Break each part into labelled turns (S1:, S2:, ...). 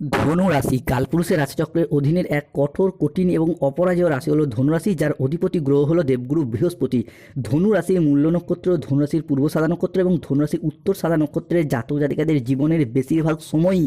S1: ধনু রাশি কালপুরুষের রাশিচক্রের অধীনের এক কঠোর কঠিন এবং অপরাজেয় রাশি হলো ধনুরাশি, যার অধিপতি গ্রহ হলো দেবগুরু বৃহস্পতি। ধনু রাশির মূল্য নক্ষত্র, ধনুরাশির পূর্ব সাদা নক্ষত্র এবং ধনুরাশির উত্তর সাদা নক্ষত্রের জাতক জাতিকাদের জীবনের বেশিরভাগ সময়ই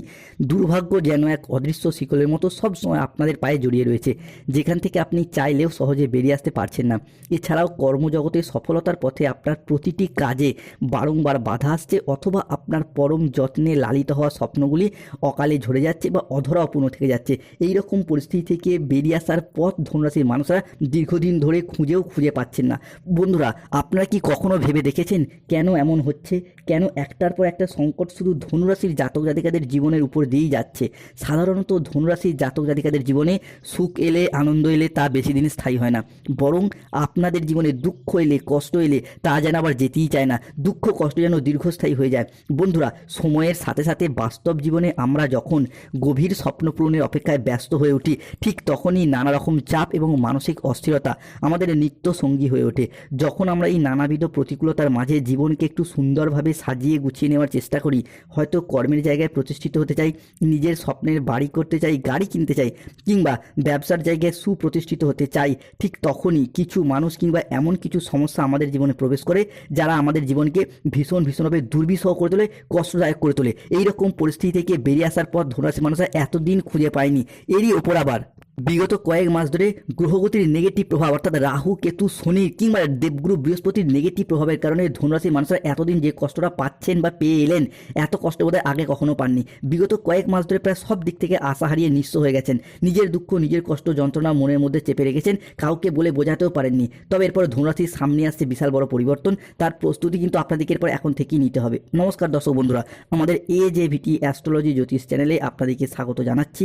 S1: দুর্ভাগ্য যেন এক অদৃশ্য শিকলের মতো সব সময় আপনাদের পায়ে জড়িয়ে রয়েছে, যেখান থেকে আপনি চাইলেও সহজে বেরিয়ে আসতে পারছেন না। এছাড়াও কর্মজগতে সফলতার পথে আপনার প্রতিটি কাজে বারংবার বাধা আসছে, অথবা আপনার পরম যত্নে লালিত হওয়া স্বপ্নগুলি অকালে ঝরে যাচ্ছে বা অধরা অপূর্ণ থেকে যাচ্ছে। এই রকম পরিস্থিতি থেকে বেরিয়ে আসার পথ ধনুরাশির মানুষরা দীর্ঘদিন ধরে খুঁজে পাচ্ছেন না। বন্ধুরা, আপনারা কি কখনো ভেবে দেখেছেন কেন এমন হচ্ছে? কেন একটার পর একটা সংকট শুধু ধনুরাশির জাতক জাতিকাদের জীবনের উপর দিয়েই যাচ্ছে? সাধারণত ধনুরাশির জাতক জাতিকাদের জীবনে সুখ এলে, আনন্দ এলে তা বেশি দিন স্থায়ী হয় না, বরং আপনাদের জীবনে দুঃখ এলে, কষ্ট এলে তা যেন আবার যেতেই চায় না। দুঃখ কষ্ট যেন দীর্ঘস্থায়ী হয়ে যায়। বন্ধুরা, সময়ের সাথে সাথে বাস্তব জীবনে আমরা যখন গভীর স্বপ্ন পূরণের অপেক্ষায় ব্যস্ত হয়ে উঠি, ঠিক তখনই নানা রকম চাপ এবং মানসিক অস্থিরতা আমাদের নিত্য সঙ্গী হয়ে ওঠে। যখন আমরা এই নানাবিধ প্রতিকূলতার মাঝে জীবনকে একটু সুন্দরভাবে সাজিয়ে গুছিয়ে নেওয়ার চেষ্টা করি, হয়তো কর্মের জায়গায় প্রতিষ্ঠিত হতে চাই, নিজের স্বপ্নের বাড়ি করতে চাই, গাড়ি কিনতে চাই, কিংবা ব্যবসার জায়গায় সুপ্রতিষ্ঠিত হতে চাই, ঠিক তখনই কিছু মানুষ কিংবা এমন কিছু সমস্যা আমাদের জীবনে প্রবেশ করে যারা আমাদের জীবনকে ভীষণভাবে দুর্বিষহ করে তোলে, কষ্টদায়ক করে তোলে। এইরকম পরিস্থিতি থেকে বেরিয়ে আসার পর ধনুরাশি মানুষরা এতদিন খুঁজে পায়নি। এরই ওপর আবার বিগত কয়েক মাস ধরে গ্রহগতির নেগেটিভ প্রভাব, অর্থাৎ রাহু কেতু শনি কিংবা দেবগুরু বৃহস্পতির নেগেটিভ প্রভাবের কারণে ধনুরাশির মানুষরা এতদিন যে কষ্টটা পাচ্ছেন বা পেয়ে এলেন, এত কষ্ট বোধহয় আগে কখনো পাননি। বিগত কয়েক মাস ধরে প্রায় সব দিক থেকে আশা হারিয়ে নিঃস্ব হয়ে গেছেন। নিজের দুঃখ, নিজের কষ্ট, যন্ত্রণা মনের মধ্যে চেপে রেখেছেন, কাউকে বলে বোঝাতেও পারেননি। তবে এরপর ধনুরাশির সামনে আসছে বিশাল বড় পরিবর্তন, তার প্রস্তুতি কিন্তু আপনাদেরকে এরপর এখন থেকেই নিতে হবে। নমস্কার দর্শক বন্ধুরা, আমাদের AJVT অ্যাস্ট্রোলজি জ্যোতিষ চ্যানেলে আপনাদেরকে স্বাগত জানাচ্ছি।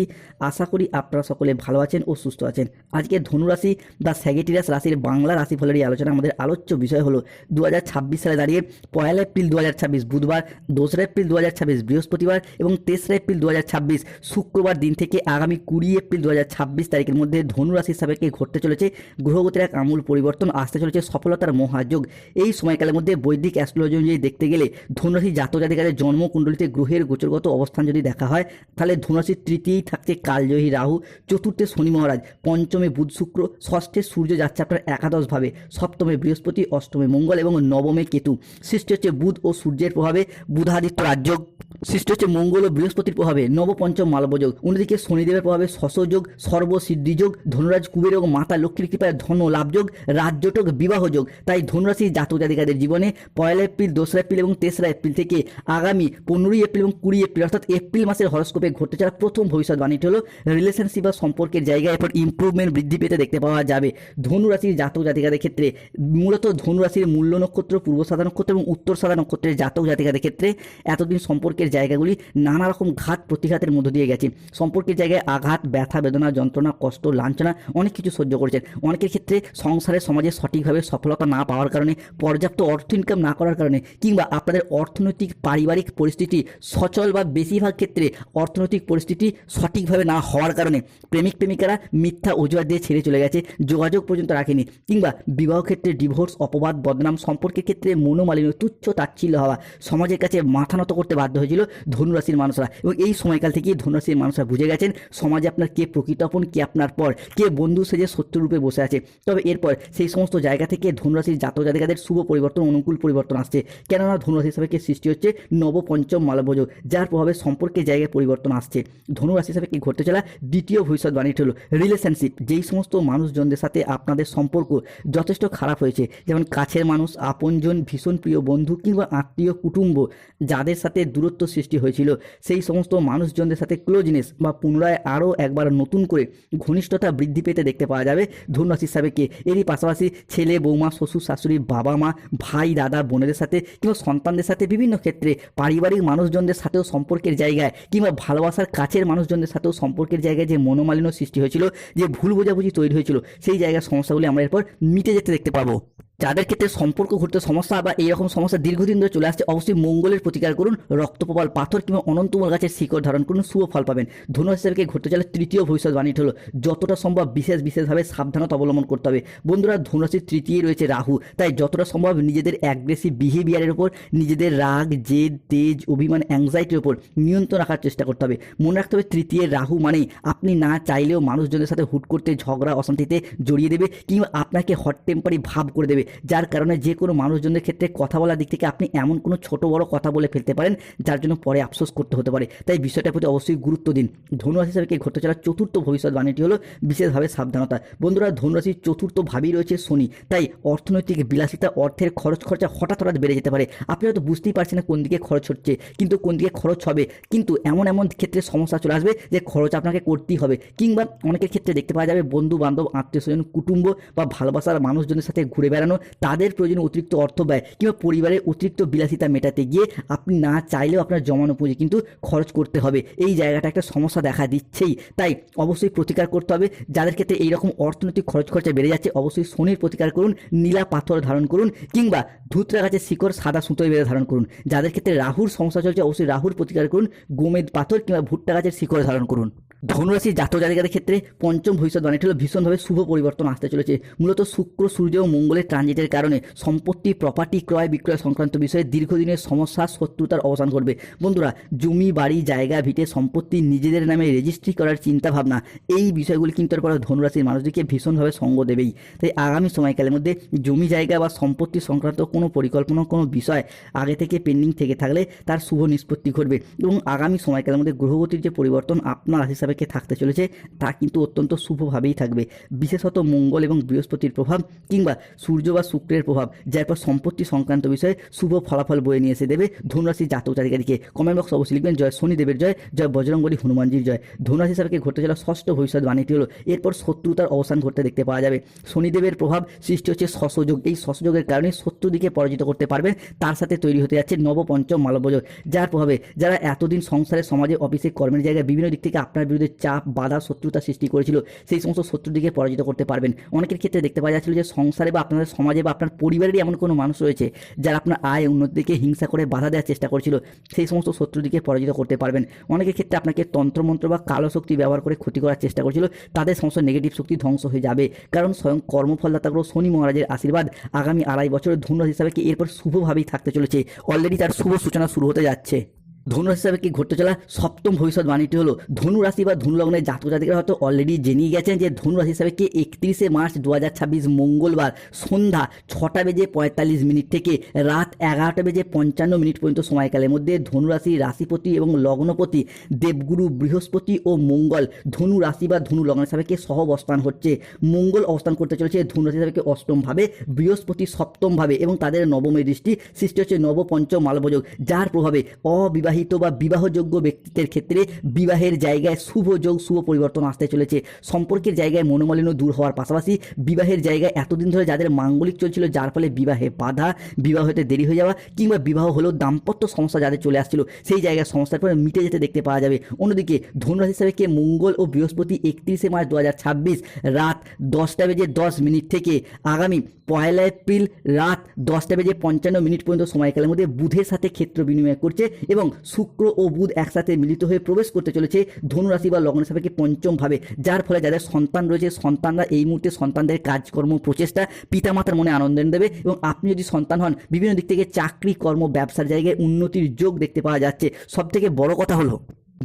S1: আশা করি আপনারা সকলে ভালো আছেন ও সুস্থ আছেন। আজকে ধনুরাশি বা স্যাগিটিরাস রাশির বাংলা রাশিফলের এই আলোচনা। আমাদের আলোচ্য বিষয় হলো 2026 সালে দাঁড়িয়ে 1 এপ্রিল 2026 বুধবার, 2 এপ্রিল 2026 বৃহস্পতিবার এবং 3 এপ্রিল 2026 শুক্রবার দিন থেকে আগামী 20 এপ্রিল 2026 তারিখের মধ্যে ধনুরাশির সাপেক্ষে ঘটতে চলেছে গ্রহগতির এক আমূল পরিবর্তন, আসতে চলেছে সফলতার মহাযোগ। এই সময়কালের মধ্যে বৈদিক অ্যাস্ট্রোলজি অনুযায়ী দেখতে গেলে ধনুরাশি জাতক জাতিকাদের জন্মকুণ্ডলিতে গ্রহের গোচরগত অবস্থান যদি দেখা হয়, তাহলে ধনুরাশির তৃতীয়ই থাকছে কালজয়ী রাহু, চতুর্থে শনি মহারাজ, পঞ্চমে বুধ শুক্র, ষষ্ঠে সূর্য যাচ্ছে আপনার একাদশভাবে, সপ্তমে বৃহস্পতি, অষ্টমে মঙ্গল এবং নবমে কেতু। সৃষ্টি হচ্ছে বুধ ও সূর্যের প্রভাবে বুধাদিত্য রাজযোগ, সৃষ্টি হচ্ছে মঙ্গল ও বৃহস্পতির প্রভাবে নবপঞ্চম মালবযোগ, অন্যদিকে শনিদেবের প্রভাবে শশযোগ, সর্বসিদ্ধিযোগ, ধনুরাজ কুবের এবং মাতা লক্ষ্মীর কৃপায় ধন লাভযোগ, রাজ্যযোগ, বিবাহযোগ। তাই ধনুরাশির জাতক জাতিকাদের জীবনে 1 এপ্রিল, 2 এপ্রিল এবং 3 এপ্রিল থেকে আগামী 15 এপ্রিল এবং 20 এপ্রিল অর্থাৎ এপ্রিল মাসের হরস্কোপে ঘটতে চলা প্রথম ভবিষ্যৎবাণীটি হলো রিলেশনশিপ বা সম্পর্কের জায়গায় এরপর ইমপ্রুভমেন্ট বৃদ্ধি পেতে দেখতে পাওয়া যাবে ধনুরাশির জাতক জাতিকাদের ক্ষেত্রে। মূলত ধনুরাশির মূল্য নক্ষত্র, পূর্ব সাদা নক্ষত্র এবং উত্তর সাদা নক্ষত্রের জাতক জাতিকাদের ক্ষেত্রে এতদিন সম্পর্কের জায়গাগুলি নানা রকম ঘাত প্রতিঘাতের মধ্য দিয়ে গেছে। সম্পর্কের জায়গায় আঘাত, ব্যথা, বেদনা, যন্ত্রণা, কষ্ট, লাঞ্ছনা অনেক কিছু সহ্য করেছেন। অনেকের ক্ষেত্রে সংসারে সমাজে সঠিকভাবে সফলতা না পাওয়ার কারণে, পর্যাপ্ত অর্থ ইনকাম না করার কারণে কিংবা আপনাদের অর্থনৈতিক পারিবারিক পরিস্থিতি সচল বা বেশিরভাগ ক্ষেত্রে অর্থনৈতিক পরিস্থিতি সঠিকভাবে না হওয়ার কারণে প্রেমিক প্রেমিকারা মিথ্যা অজুহাত দিয়ে ছেড়ে চলে গেছে, যোগাযোগ পর্যন্ত রাখেনি, কিংবা বিবাহ ক্ষেত্রে ডিভোর্স, অপবাদ, বদনাম, সম্পর্কের ক্ষেত্রে মনোমালিন্য, তুচ্ছ তাচ্ছিল্য হওয়া, সমাজের কাছে মাথা নত করতে বাধ্য হয়েছিল ধনুরাশির মানুষরা। এবং এই সময়কাল থেকেই ধনুরাশির মানুষরা বুঝে গেছেন সমাজে আপনার কে প্রকৃত আপন, কে আপনার পর, কে বন্ধু সেজে শত্রুরূপে বসে আছে। তবে এরপর সেই সমস্ত জায়গা থেকে ধনুরাশির জাতক জাতিকাদের শুভ পরিবর্তন, অনুকূল পরিবর্তন আসছে। কেননা ধনুরাশি সাপেক্ষে সৃষ্টি হচ্ছে নবপঞ্চম মালবযোগ, যার প্রভাবে সম্পর্কের জায়গায় পরিবর্তন আসছে। ধনুরাশি সাপেক্ষে ঘটতে চলা দ্বিতীয় ভবিষ্যৎবাণীটি হলো রিলেশনশিপ। যেই সমস্ত মানুষজনদের সাথে আপনাদের সম্পর্ক যথেষ্ট খারাপ হয়েছে, যেমন কাছের মানুষ, আপনজন, ভীষণ প্রিয় বন্ধু কিংবা আত্মীয় কুটুম্ব, যাদের সাথে দূরত্ব সৃষ্টি হয়েছিল, সেই সমস্ত মানুষজনদের সাথে ক্লোজনেস বা পুনরায় আরও একবার নতুন করে ঘনিষ্ঠতা বৃদ্ধি পেতে দেখতে পাওয়া যাবে ধনুরাশির সাপেক্ষে। এরই পাশাপাশি ছেলে, বৌমা, শ্বশুর শাশুড়ি, বাবা মা, ভাই, দাদা, বোনেদের সাথে কিংবা সন্তানদের সাথে বিভিন্ন ক্ষেত্রে পারিবারিক মানুষজনদের সাথেও সম্পর্কের জায়গায় কিংবা ভালোবাসার কাছের মানুষজনদের সাথেও সম্পর্কের জায়গায় যে মনোমালিন্য সৃষ্টি হয়েছিল, যে ভুল বোঝাবুঝি তৈরি হয়েছিল, সেই জায়গার সমস্যাগুলি আমরা এরপর মিটে যেতে দেখতে পাবো। যাদের ক্ষেত্রে সম্পর্ক ঘটতে সমস্যা বা এইরকম সমস্যা দীর্ঘদিন ধরে চলে আসছে, অবশ্যই মঙ্গলের প্রতিকার করুন। রক্তপ্রবাল পাথর কিংবা অনন্তমূল গাছের শিকড় ধারণ করুন, শুভ ফল পাবেন। ধনুরাশি হিসাবে ঘটতে চলে তৃতীয় ভবিষ্যৎবাণীটি হলো যতটা সম্ভব বিশেষভাবে সাবধানতা অবলম্বন করতে হবে। বন্ধুরা, ধনুরাশির তৃতীয় রয়েছে রাহু, তাই যতটা সম্ভব নিজেদের অ্যাগ্রেসিভ বিহেভিয়ারের উপর, নিজেদের রাগ, জেদ, তেজ, অভিমান, অ্যাংজাইটির উপর নিয়ন্ত্রণ রাখার চেষ্টা করতে হবে। মনে রাখতে হবে তৃতীয় রাহু মানেই আপনি না চাইলেও মানুষজনের সাথে হুট করতে ঝগড়া অশান্তিতে জড়িয়ে দেবে কিংবা আপনাকে হট টেম্পারি ভাব করে দেবে, যার কারণে যে কোনো মানুষজনের ক্ষেত্রে কথা বলার দিক থেকে আপনি এমন কোনো ছোট বড় কথা বলে ফেলতে পারেন যার জন্য পরে আফসোস করতে হতে পারে। তাই বিষয়টার প্রতি অবশ্যই গুরুত্ব দিন। ধনুরাশি হিসাবে ঘটতে চলা চতুর্থ ভবিষ্যৎবাণীটি হলো বিশেষভাবে সাবধানতা। বন্ধুরা, ধনুরাশির চতুর্থ ভাবেই রয়েছে শনি, তাই অর্থনৈতিক বিলাসিতা, অর্থের খরচা হঠাৎ বেড়ে যেতে পারে। আপনি হয়তো বুঝতেই পারছেন না কোন দিকে খরচ হচ্ছে, কিন্তু কোন দিকে খরচ হবে, কিন্তু এমন ক্ষেত্রে সমস্যা চলে আসবে যে খরচ আপনাকে করতেই হবে। কিংবা অনেকের ক্ষেত্রে দেখতে পাওয়া যাবে বন্ধু বান্ধব, আত্মীয় স্বজন, কুটুম্ব বা ভালোবাসার মানুষজনের সাথে ঘুরে বেড়ানো, তাদের প্রয়োজনে অতিরিক্ত অর্থ ব্যয় কিংবা পরিবারের অতিরিক্ত বিলাসিতা মেটাতে গিয়ে আপনি না চাইলেও আপনার জমানো পুঁজি কিন্তু খরচ করতে হবে। এই জায়গাটা একটা সমস্যা দেখা দিচ্ছেই, তাই অবশ্যই প্রতিকার করতে হবে। যাদের ক্ষেত্রে এইরকম অর্থনৈতিক খরচা বেড়ে যাচ্ছে, অবশ্যই শনির প্রতিকার করুন, নীলা পাথর ধারণ করুন কিংবা ধুতরা গাছের শিকড় সাদা সুতোয় বেঁধে ধারণ করুন। যাদের ক্ষেত্রে রাহুর সমস্যা চলছে, অবশ্যই রাহুর প্রতিকার করুন, গোমেদ পাথর কিংবা ভুট্টা গাছের শিকড় ধারণ করুন। ধনুরাশি জাতক জাতিকাদের ক্ষেত্রে পঞ্চম ভবিষ্যৎবাণীটি হলো ভীষণভাবে শুভ পরিবর্তন আসতে চলেছে। মূলত শুক্র, সূর্য ও মঙ্গলের ট্রানজিটের কারণে সম্পত্তি, প্রপার্টি ক্রয় বিক্রয় সংক্রান্ত বিষয়ে দীর্ঘদিনের সমস্যা, শত্রুতার অবসান ঘটবে। বন্ধুরা, জমি, বাড়ি, জায়গা, ভিটে সম্পত্তি নিজেদের নামে রেজিস্ট্রি করার চিন্তা ভাবনা, এই বিষয়গুলি কিন্তু এরপর ধনুরাশির মানুষদেরকে ভীষণভাবে সঙ্গ দেবেই। তাই আগামী সময়কালের মধ্যে জমি জায়গা বা সম্পত্তি সংক্রান্ত কোনো পরিকল্পনা, কোনো বিষয় আগে থেকে পেন্ডিং থেকে থাকলে তার শুভ নিষ্পত্তি ঘটবে। এবং আগামী সময়কালের মধ্যে গ্রহগতির যে পরিবর্তন আপনার রাশি হিসাবে থাকতে চলেছে তা কিন্তু অত্যন্ত শুভভাবেই থাকবে। বিশেষত মঙ্গল এবং বৃহস্পতির প্রভাব কিংবা সূর্য বা শুক্রের প্রভাব, যার পর সম্পত্তি সংক্রান্ত বিষয়ে শুভ ফলাফল বয়ে নিয়ে এসে দেবে ধনুরাশি জাতক জাতিকাদিকে। কমেন্ট বক্স অবশ্যই লিখবেন জয় শনিদেবের জয়, জয় বজরংবলী হনুমানজির জয়। ধনুরাশি হিসাবে ঘটতে চলা ষষ্ঠ ভবিষ্যৎবাণীটি হলো এরপর শত্রুতার অবসান ঘটতে দেখতে পাওয়া যাবে। শনিদেবের প্রভাব সৃষ্টি হচ্ছে শশযোগ, এই শশযোগের কারণে শত্রুদিকে পরাজিত করতে পারবেন। তার সাথে তৈরি হতে যাচ্ছে নবপঞ্চম মালব্যযোগ, যার প্রভাবে যারা এতদিন সংসারে, সমাজে, অফিসে, কর্মের জায়গায় বিভিন্ন দিক থেকে আপনার বিরুদ্ধে চাপ, বাধা, শত্রুতা সৃষ্টি করেছিল, সেই সমস্ত শত্রুদিকে পরাজিত করতে পারবেন। অনেকের ক্ষেত্রে দেখতে পাওয়া যাচ্ছিল যে সংসারে বা আপনাদের সমাজে বা আপনার পরিবারেরই এমন কোনো মানুষ রয়েছে যারা আপনার আয় উন্নতিকে হিংসা করে বাধা দেওয়ার চেষ্টা করেছিল, সেই সমস্ত শত্রুদিকে পরাজিত করতে পারবেন। অনেকের ক্ষেত্রে আপনাকে তন্ত্রমন্ত্র বা কালো শক্তি ব্যবহার করে ক্ষতি করার চেষ্টা করেছিল, তাদের সমস্ত নেগেটিভ শক্তি ধ্বংস হয়ে যাবে, কারণ স্বয়ং কর্মফলদাতা গ্রহ শনি মহারাজের আশীর্বাদ আগামী 2.5 বছর ধনুরাশি হিসাবে এরপর শুভভাবেই থাকতে চলেছে। অলরেডি তার শুভ সূচনা শুরু হতে যাচ্ছে। ধনুরাশি হিসাবে ঘটতে চলা সপ্তম ভবিষ্যৎবাণীটি হলো ধনুরাশি বা ধনুলগ্নের জাতক জাতিকারা হয়তো অলরেডি জেনেই গেছেন যে ধনুরাশি হিসাবে 31শে মার্চ 2026 মঙ্গলবার সন্ধ্যা 6:45 থেকে রাত 11:55 পর্যন্ত সময়কালের মধ্যে ধনুরাশি রাশিপতি এবং লগ্নপতি দেবগুরু বৃহস্পতি ও মঙ্গল ধনু রাশি বা ধনু লগ্নের সাপেক্ষে সহ অবস্থান হচ্ছে। মঙ্গল অবস্থান করতে চলেছে ধনুরাশি সাপেক্ষে অষ্টম ভাবে, বৃহস্পতি সপ্তম ভাবে এবং তাদের নবমে দৃষ্টি সৃষ্টি হচ্ছে নবপঞ্চম মালব্যযোগ, যার প্রভাবে অবিবাহিত বা বিবাহযোগ্য ব্যক্তিদের ক্ষেত্রে বিবাহের জায়গায় শুভ যোগ, শুভ পরিবর্তন আসতে চলেছে। সম্পর্কের জায়গায় মনোমালিন্য দূর হওয়ার পাশাপাশি বিবাহের জায়গায় এতদিন ধরে যাদের মাঙ্গলিক চলছিল, যার ফলে বিবাহে বাধা, বিবাহ হতে দেরি হয়ে যাওয়া কিংবা বিবাহ হলেও দাম্পত্য সমস্যা যাদের চলে আসছিল, সেই জায়গায় সমস্যার পরে মিটে যেতে দেখতে পাওয়া যাবে। অন্যদিকে ধনুরাশি হিসাবে মঙ্গল ও বৃহস্পতি 31শে মার্চ 2026 রাত 10:10 থেকে আগামী 1 এপ্রিল রাত 10:55 পর্যন্ত সময়কালের মধ্যে বুধের সাথে ক্ষেত্র বিনিময় করছে এবং শুক্র ও বুধ একসাথে মিলিত হয়ে প্রবেশ করতে চলেছে ধনুরাশি বা লগ্ন সাপেক্ষে পঞ্চম ভাবে, যার ফলে যাদের সন্তান রয়েছে সন্তানরা এই মুহূর্তে সন্তানদের কাজকর্ম প্রচেষ্টা পিতামাতার মনে আনন্দ এনে দেবে এবং আপনি যদি সন্তান হন বিভিন্ন দিক থেকে চাকরি, কর্ম, ব্যবসার জায়গায় উন্নতির যোগ দেখতে পাওয়া যাচ্ছে। সবথেকে বড় কথা হলো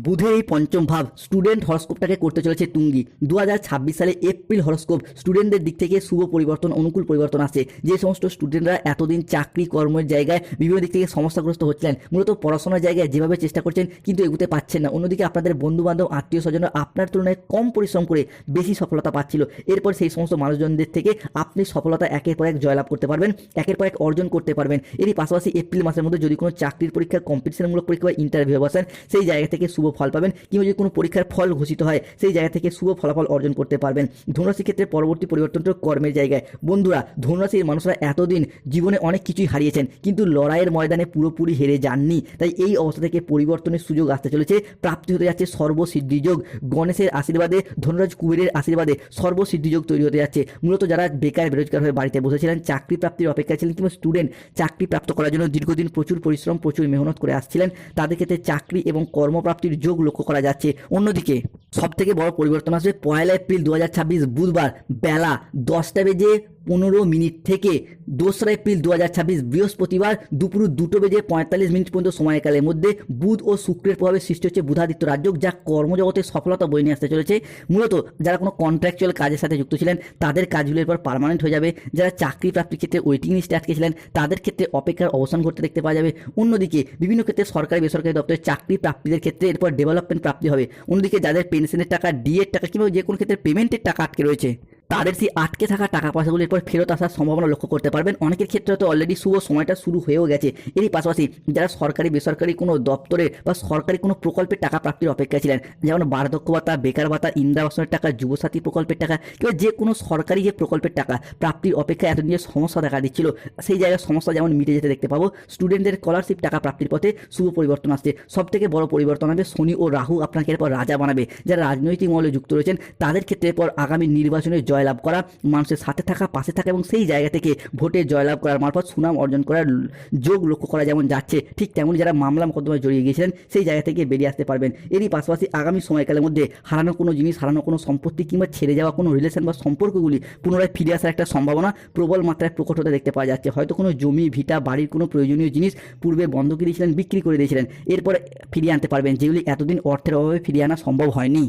S1: বুধের এই পঞ্চম ভাব স্টুডেন্ট হরস্কোপটাকে করতে চলেছে তুঙ্গি। 2026 সালে এপ্রিল হরস্কোপ স্টুডেন্টদের দিক থেকে শুভ পরিবর্তন, অনুকূল পরিবর্তন আসছে। যে সমস্ত স্টুডেন্টরা এতদিন চাকরি, কর্মের জায়গায় বিভিন্ন দিক থেকে সমস্যাগ্রস্ত হচ্ছিলেন, মূলত পড়াশোনার জায়গায় যেভাবে চেষ্টা করছেন কিন্তু এগুতে পাচ্ছেন না, অন্যদিকে আপনাদের বন্ধুবান্ধব, আত্মীয় স্বজনরা আপনার তুলনায় কম পরিশ্রম করে বেশি সফলতা পাচ্ছিল, এরপর সেই সমস্ত মানুষজনদের থেকে আপনি সফলতা একের পর এক জয়লাভ করতে পারবেন, একের পর এক অর্জন করতে পারবেন। এরই পাশাপাশি এপ্রিল মাসের মধ্যে যদি কোনো চাকরির পরীক্ষা, কম্পিটিশনমূলক পরীক্ষা বা ইন্টারভিউ বসেন, সেই জায়গা থেকে শুভ শুভ ফল পাবেন, কিংবা যদি কোনো পরীক্ষার ফল ঘোষিত হয় সেই জায়গা থেকে শুভ ফলাফল অর্জন করতে পারবেন। ধনুরাশির ক্ষেত্রে পরবর্তী পরিবর্তনটা কর্মের জায়গায়। বন্ধুরা, ধনুরাশির মানুষরা এতদিন জীবনে অনেক কিছুই হারিয়েছেন, কিন্তু লড়াইয়ের ময়দানে পুরোপুরি হেরে যাননি। তাই এই অবস্থা থেকে পরিবর্তনের সুযোগ আসতে চলেছে, প্রাপ্তি হতে যাচ্ছে সর্বসিদ্ধিযোগ। গণেশের আশীর্বাদে, ধনরাজ কুবেরের আশীর্বাদে সর্বসিদ্ধিযোগ তৈরি হতে যাচ্ছে। মূলত যারা বেকার বেরোজগার হয়ে বাড়িতে বসেছিলেন, চাকরি প্রাপ্তির অপেক্ষায় ছিলেন, কিংবা স্টুডেন্ট চাকরি প্রাপ্ত করার জন্য দীর্ঘদিন প্রচুর পরিশ্রম প্রচুর মেহনত করে আসছিলেন, তাদের ক্ষেত্রে চাকরি এবং কর্মপ্রাপ্তির যোগ লক্ষ্য করা যাচ্ছে। অন্যদিকে সবথেকে বড় পরিবর্তন আসবে 1 এপ্রিল 2026 বুধবার বেলা 10:15 থেকে 2 এপ্রিল 2026 বৃহস্পতিবার দুপুর 2:45 পর্যন্ত সময়কালের মধ্যে বুধ ও শুক্রের প্রভাবে সৃষ্টি হচ্ছে বুধাদিত্য রাজযোগ, যা কর্মজগতে সফলতা বয়ে নিয়ে আসতে চলেছে। মূলত যারা কোনো কন্ট্রাকচুয়াল কাজের সাথে যুক্ত ছিলেন তাদের কাজগুলো এরপর পার্মানেন্ট হয়ে যাবে। যারা চাকরি প্রাপ্তির ক্ষেত্রে ওয়েটিং লিস্টে আটকে ছিলেন তাদের ক্ষেত্রে অপেক্ষার অবসান ঘটতে দেখতে পাওয়া যাবে। অন্যদিকে বিভিন্ন ক্ষেত্রে সরকারি বেসরকারি দপ্তরে চাকরি প্রাপ্তিদের ক্ষেত্রে এরপর ডেভেলপমেন্ট প্রাপ্তি হবে। অন্যদিকে যাদের পেনশনের টাকা, ডিএর টাকা কিংবা যে কোনো ক্ষেত্রে পেমেন্টের টাকা আটকে রয়েছে, তাদের সেই আটকে থাকা টাকা পয়সাগুলো এরপর ফেরত আসার সম্ভাবনা লক্ষ্য করতে পারবেন। অনেকের ক্ষেত্রে তো অলরেডি শুভ সময়টা শুরু হয়েও গেছে। এরই পাশাপাশি যারা সরকারি বেসরকারি কোনো দপ্তরে বা সরকারি কোনো প্রকল্পের টাকা প্রাপ্তির অপেক্ষায় ছিলেন, যেমন বার্ধক্য ভাতা, বেকার ভাতা, ইন্দিরা আবাসনের টাকা, যুবসাথী প্রকল্পের টাকা কিংবা যে কোনো সরকারি যে প্রকল্পের টাকা প্রাপ্তির অপেক্ষায় এতদিন যে সমস্যা দেখা দিচ্ছিল, সেই জায়গায় সমস্যা যেমন মিটে যেতে দেখতে পাবো। স্টুডেন্টদের স্কলারশিপ টাকা প্রাপ্তির পথে শুভ পরিবর্তন আসছে। সবথেকে বড় পরিবর্তন হবে শনি ও রাহু আপনাকে এরপর রাজা বানাবে। যারা রাজনৈতিক মহলে যুক্ত রয়েছেন তাদের ক্ষেত্রে এরপর আগামী নির্বাচনে জয়লাভ করা, মানুষের সাথে থাকা, পাশে থাকা এবং সেই জায়গা থেকে ভোটে জয়লাভ করার মারফত সুনাম অর্জন করার যোগ লক্ষ্য করা যেমন যাচ্ছে, ঠিক তেমনই যারা মামলা মোকদ্দমায় জড়িয়ে গিয়েছিলেন সেই জায়গা থেকে বেরিয়ে আসতে পারবেন। এরই পাশাপাশি আগামী সময়কালের মধ্যে হারানো কোনো জিনিস, হারানো কোনো সম্পত্তি কিংবা ছেড়ে যাওয়া কোনো রিলেশন বা সম্পর্কগুলি পুনরায় ফিরে আসার একটা সম্ভাবনা প্রবল মাত্রায় প্রকট হতে দেখতে পাওয়া যাচ্ছে। হয়তো কোনো জমি, ভিটা, বাড়ির কোনো প্রয়োজনীয় জিনিস পূর্বে বন্ধকি দিয়েছিলেন, বিক্রি করে দিয়েছিলেন, এরপর ফিরিয়ে আনতে পারবেন, যেগুলি এতদিন অর্থের অভাবে ফিরিয়ে আনা সম্ভব হয়নি।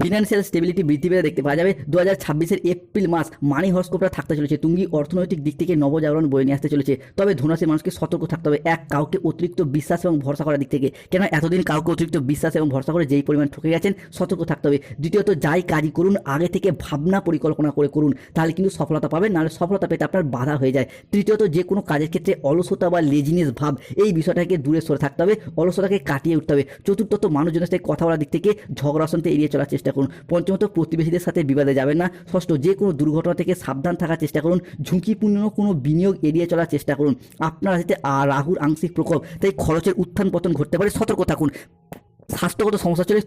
S1: ফিনান্সিয়াল স্টেবিলিটি বৃদ্ধি পেতে দেখতে পাওয়া যাবে। 2026 এপ্রিল মাস মানি হরস্কোপটা থাকতে চলেছে তুঙ্গি, অর্থনৈতিক দিক থেকে নবজাগরণ বয়ে নিয়ে আসতে চলেছে। তবে ধনুরাশির মানুষকে সতর্ক থাকতে হবে কাউকে অতিরিক্ত বিশ্বাস এবং ভরসা করার দিক থেকে, কেন এতদিন কাউকে অতিরিক্ত বিশ্বাস এবং ভরসা করে যেই পরিমাণ ঠকে গেছেন, সতর্ক থাকতে হবে। দ্বিতীয়ত, যাই কাজই করুন আগে থেকে ভাবনা পরিকল্পনা করে করুন, তাহলে কিন্তু সফলতা পাবেন, নাহলে সফলতা পেতে আপনার বাধা হয়ে যায়। তৃতীয়ত, যে কোনো কাজের ক্ষেত্রে অলসতা বা লেজিনেস ভাব, এই বিষয়টাকে দূরে সরে থাকতে হবে, অলসতাকে কাটিয়ে উঠতে হবে। চতুর্থত, মানুষজনের সাথে কথা বলার দিক থেকে ঝগড়া অশান্তি এড়িয়ে চলার চেষ্টা করুন। পঞ্চমত, প্রতিবেশীদের সাথে বিবাদে যাবেন না। ষষ্ঠ, যে কোনো দুর্ঘটনা থেকে সাবধান থাকার চেষ্টা করুন। ঝুঁকিপূর্ণ কোনো বিনিয়োগ এড়িয়ে চলার চেষ্টা করুন। আপনার হাতে রাহুর আংশিক প্রকোপ, তাই খরচের উত্থান পতন ঘটতে পারে, সতর্ক থাকুন। স্বাস্থ্যগত সমস্যা চলে